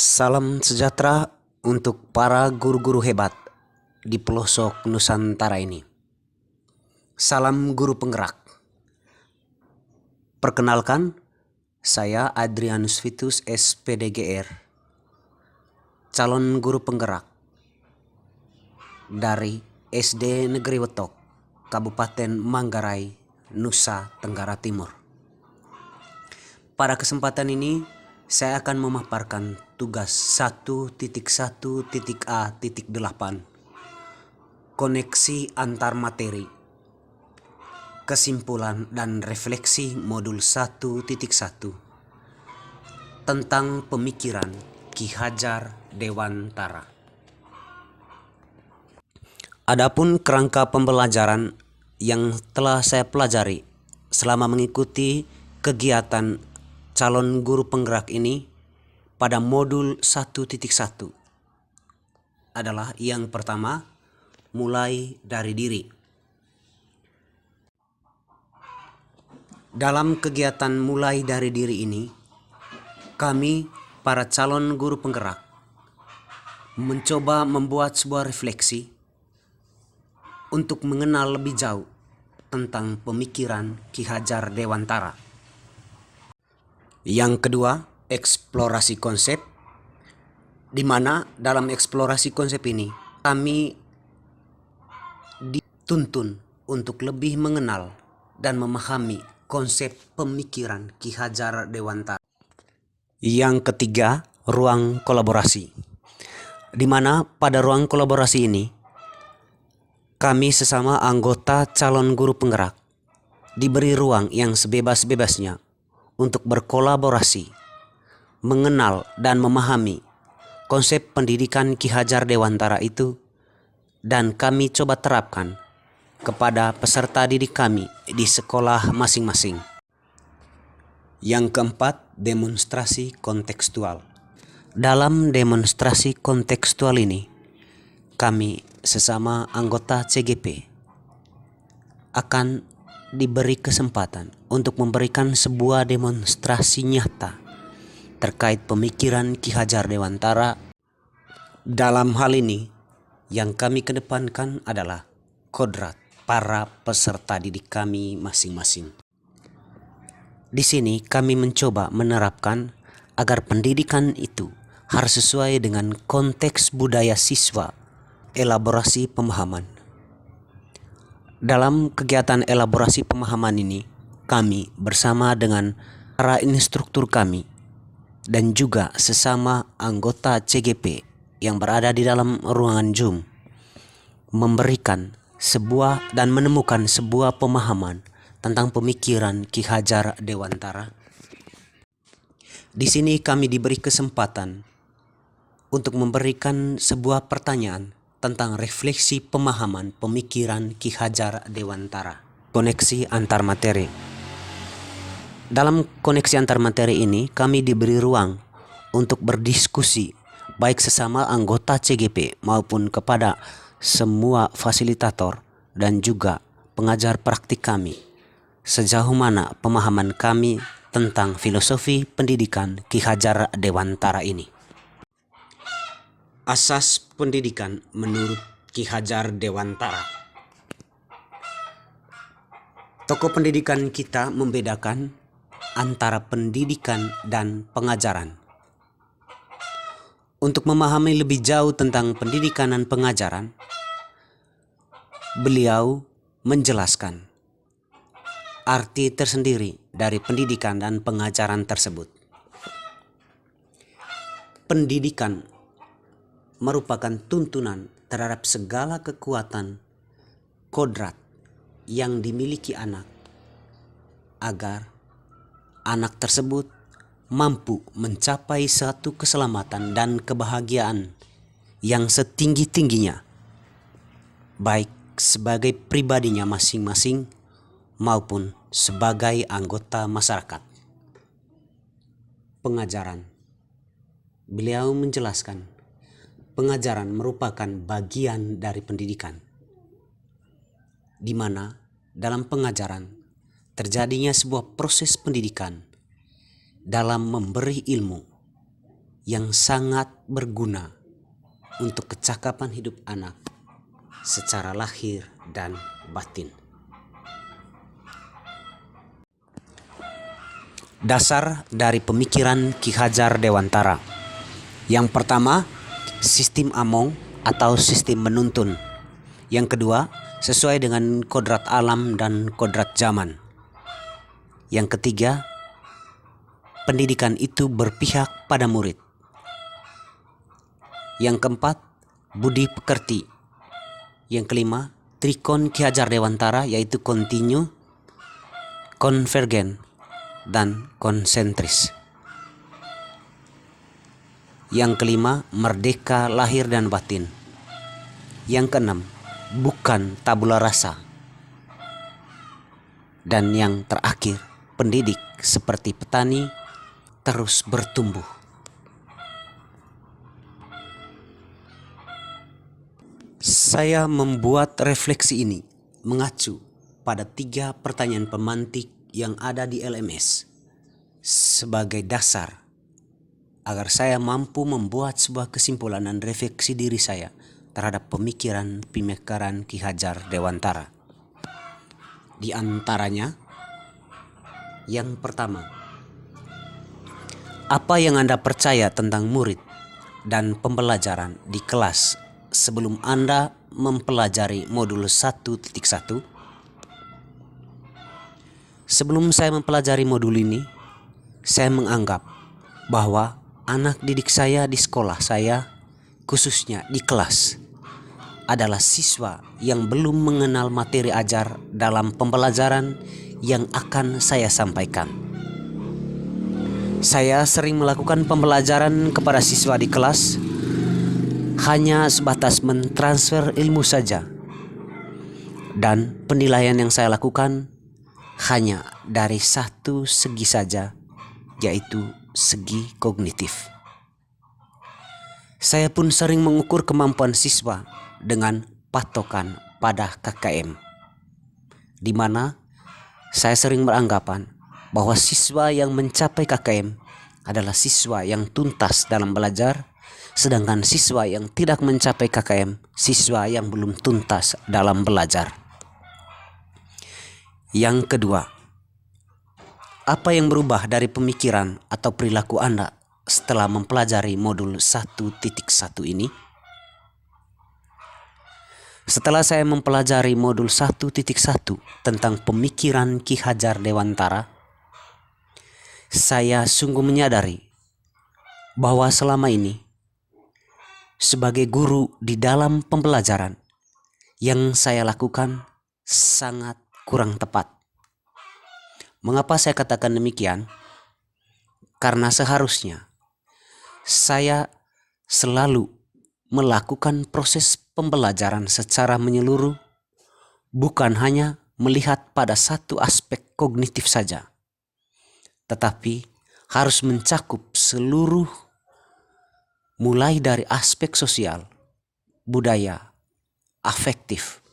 Salam sejahtera untuk para guru-guru hebat di pelosok Nusantara ini. Salam guru penggerak. Perkenalkan, saya Adrianus Vitus SPDGR, calon guru penggerak dari SD Negeri Wetok, Kabupaten Manggarai, Nusa Tenggara Timur. Pada kesempatan ini, saya akan memaparkan tugas 1.1.A.8 koneksi antar materi, kesimpulan dan refleksi modul 1.1 tentang pemikiran Ki Hajar Dewantara. Adapun kerangka pembelajaran yang telah saya pelajari selama mengikuti kegiatan calon guru penggerak ini pada modul 1.1 adalah yang pertama, mulai dari diri. Dalam kegiatan mulai dari diri ini, kami para calon guru penggerak mencoba membuat sebuah refleksi untuk mengenal lebih jauh tentang pemikiran Ki Hajar Dewantara. Yang kedua, eksplorasi konsep, di mana dalam eksplorasi konsep ini kami dituntun untuk lebih mengenal dan memahami konsep pemikiran Ki Hajar Dewantara. Yang ketiga, ruang kolaborasi, di mana pada ruang kolaborasi ini kami sesama anggota calon guru penggerak diberi ruang yang sebebas-bebasnya untuk berkolaborasi, mengenal dan memahami konsep pendidikan Ki Hajar Dewantara itu, dan kami coba terapkan kepada peserta didik kami di sekolah masing-masing. Yang keempat, demonstrasi kontekstual. Dalam demonstrasi kontekstual ini, kami sesama anggota CGP akan diberi kesempatan untuk memberikan sebuah demonstrasi nyata terkait pemikiran Ki Hajar Dewantara. Dalam hal ini, yang kami kedepankan adalah kodrat para peserta didik kami masing-masing. Di sini kami mencoba menerapkan agar pendidikan itu harus sesuai dengan konteks budaya siswa, elaborasi pemahaman. Dalam kegiatan elaborasi pemahaman ini, kami bersama dengan para instruktur kami dan juga sesama anggota CGP yang berada di dalam ruangan Zoom memberikan sebuah dan menemukan sebuah pemahaman tentang pemikiran Ki Hajar Dewantara. Di sini kami diberi kesempatan untuk memberikan sebuah pertanyaan tentang refleksi pemahaman pemikiran Ki Hajar Dewantara. Koneksi antar materi. Dalam koneksi antar materi ini kami diberi ruang untuk berdiskusi baik sesama anggota CGP maupun kepada semua fasilitator dan juga pengajar praktik kami, sejauh mana pemahaman kami tentang filosofi pendidikan Ki Hajar Dewantara ini. Asas pendidikan menurut Ki Hajar Dewantara. Tokoh pendidikan kita membedakan antara pendidikan dan pengajaran. Untuk memahami lebih jauh tentang pendidikan dan pengajaran, beliau menjelaskan arti tersendiri dari pendidikan dan pengajaran tersebut. Pendidikan merupakan tuntunan terhadap segala kekuatan kodrat yang dimiliki anak agar anak tersebut mampu mencapai satu keselamatan dan kebahagiaan yang setinggi-tingginya, baik sebagai pribadinya masing-masing maupun sebagai anggota masyarakat. Pengajaran. Beliau menjelaskan pengajaran merupakan bagian dari pendidikan, di mana dalam pengajaran terjadinya sebuah proses pendidikan dalam memberi ilmu yang sangat berguna untuk kecakapan hidup anak secara lahir dan batin. Dasar dari pemikiran Ki Hajar Dewantara. Yang pertama, sistem Among atau sistem menuntun. Yang kedua, sesuai dengan kodrat alam dan kodrat zaman. Yang ketiga, pendidikan itu berpihak pada murid. Yang keempat, budi pekerti. Yang kelima, trikon Ki Hajar Dewantara, yaitu kontinu, konvergen, dan konsentris. Yang kelima, merdeka lahir dan batin. Yang keenam, bukan tabula rasa. Dan yang terakhir, pendidik seperti petani terus bertumbuh. Saya membuat refleksi ini mengacu pada 3 pertanyaan pemantik yang ada di LMS sebagai dasar agar saya mampu membuat sebuah kesimpulan dan refleksi diri saya terhadap pemikiran Ki Hajar Dewantara. Di antaranya, yang pertama, apa yang Anda percaya tentang murid dan pembelajaran di kelas sebelum Anda mempelajari modul 1.1? Sebelum saya mempelajari modul ini, saya menganggap bahwa anak didik saya di sekolah saya, khususnya di kelas, adalah siswa yang belum mengenal materi ajar dalam pembelajaran yang akan saya sampaikan. Saya sering melakukan pembelajaran kepada siswa di kelas hanya sebatas mentransfer ilmu saja, dan penilaian yang saya lakukan hanya dari satu segi saja, yaitu segi kognitif. Saya pun sering mengukur kemampuan siswa dengan patokan pada KKM, di mana saya sering beranggapan bahwa siswa yang mencapai KKM adalah siswa yang tuntas dalam belajar, sedangkan siswa yang tidak mencapai KKM, siswa yang belum tuntas dalam belajar. Yang kedua, apa yang berubah dari pemikiran atau perilaku Anda setelah mempelajari modul 1.1 ini? Setelah saya mempelajari modul 1.1 tentang pemikiran Ki Hajar Dewantara, saya sungguh menyadari bahwa selama ini sebagai guru di dalam pembelajaran yang saya lakukan sangat kurang tepat. Mengapa saya katakan demikian? Karena seharusnya saya selalu melakukan proses pembelajaran secara menyeluruh, bukan hanya melihat pada satu aspek kognitif saja, tetapi harus mencakup seluruh, mulai dari aspek sosial, budaya, afektif,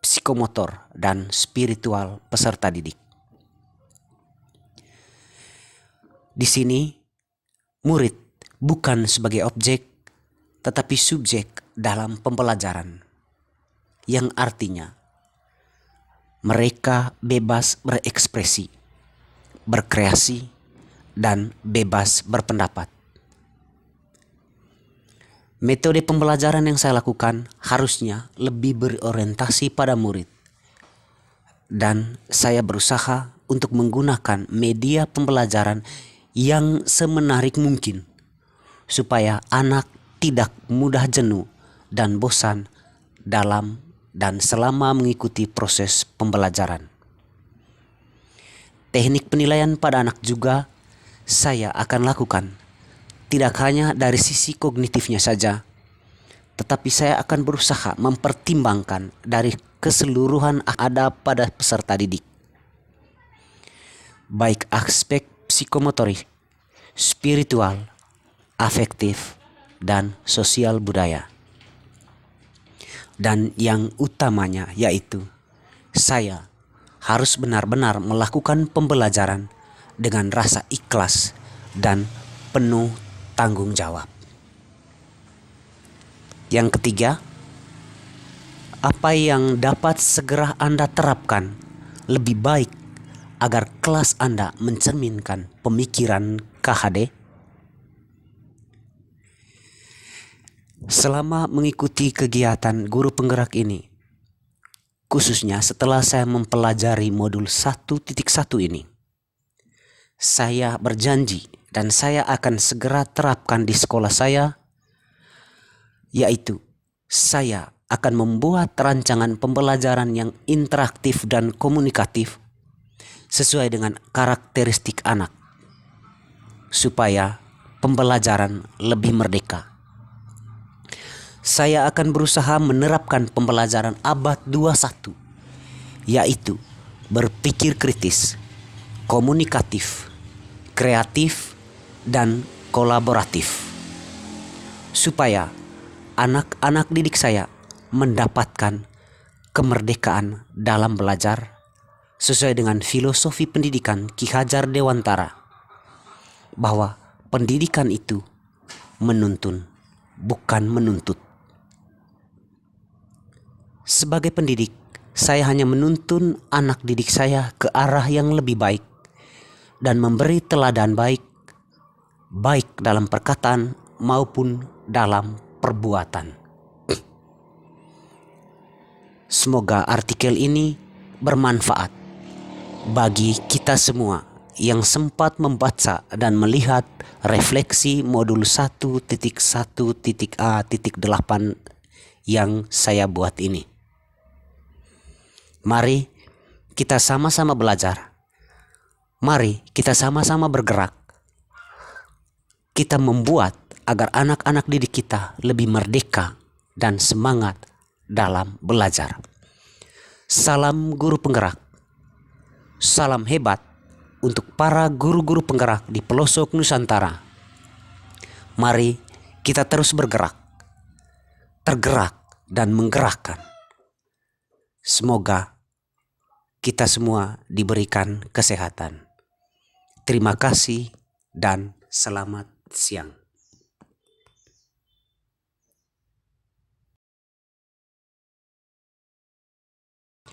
psikomotor, dan spiritual peserta didik. Di sini, murid bukan sebagai objek, tetapi subjek dalam pembelajaran, yang artinya mereka bebas berekspresi, berkreasi, dan bebas berpendapat. Metode pembelajaran yang saya lakukan harusnya lebih berorientasi pada murid, dan saya berusaha untuk menggunakan media pembelajaran yang semenarik mungkin supaya anak tidak mudah jenuh dan bosan dalam dan selama mengikuti proses pembelajaran. Teknik penilaian pada anak juga saya akan lakukan, tidak hanya dari sisi kognitifnya saja, tetapi saya akan berusaha mempertimbangkan dari keseluruhan ada pada peserta didik, baik aspek psikomotorik, spiritual, afektif, dan sosial budaya. Dan yang utamanya yaitu saya harus benar-benar melakukan pembelajaran dengan rasa ikhlas dan penuh tanggung jawab. Yang ketiga, apa yang dapat segera Anda terapkan lebih baik agar kelas Anda mencerminkan pemikiran KHD? Selama mengikuti kegiatan guru penggerak ini, khususnya setelah saya mempelajari modul 1.1 ini, saya berjanji dan saya akan segera terapkan di sekolah saya, yaitu saya akan membuat rancangan pembelajaran yang interaktif dan komunikatif sesuai dengan karakteristik anak, supaya pembelajaran lebih merdeka. Saya akan berusaha menerapkan pembelajaran abad 21, yaitu berpikir kritis, komunikatif, kreatif, dan kolaboratif, supaya anak-anak didik saya mendapatkan kemerdekaan dalam belajar sesuai dengan filosofi pendidikan Ki Hajar Dewantara, bahwa pendidikan itu menuntun, bukan menuntut. Sebagai pendidik, saya hanya menuntun anak didik saya ke arah yang lebih baik dan memberi teladan baik, baik dalam perkataan maupun dalam perbuatan. Semoga artikel ini bermanfaat bagi kita semua yang sempat membaca dan melihat refleksi modul 1.1.a.8 yang saya buat ini. Mari kita sama-sama belajar. Mari kita sama-sama bergerak. Kita membuat agar anak-anak didik kita lebih merdeka dan semangat dalam belajar. Salam guru penggerak. Salam hebat untuk para guru-guru penggerak di pelosok Nusantara. Mari kita terus bergerak, tergerak dan menggerakkan. Semoga kita semua diberikan kesehatan. Terima kasih dan selamat siang.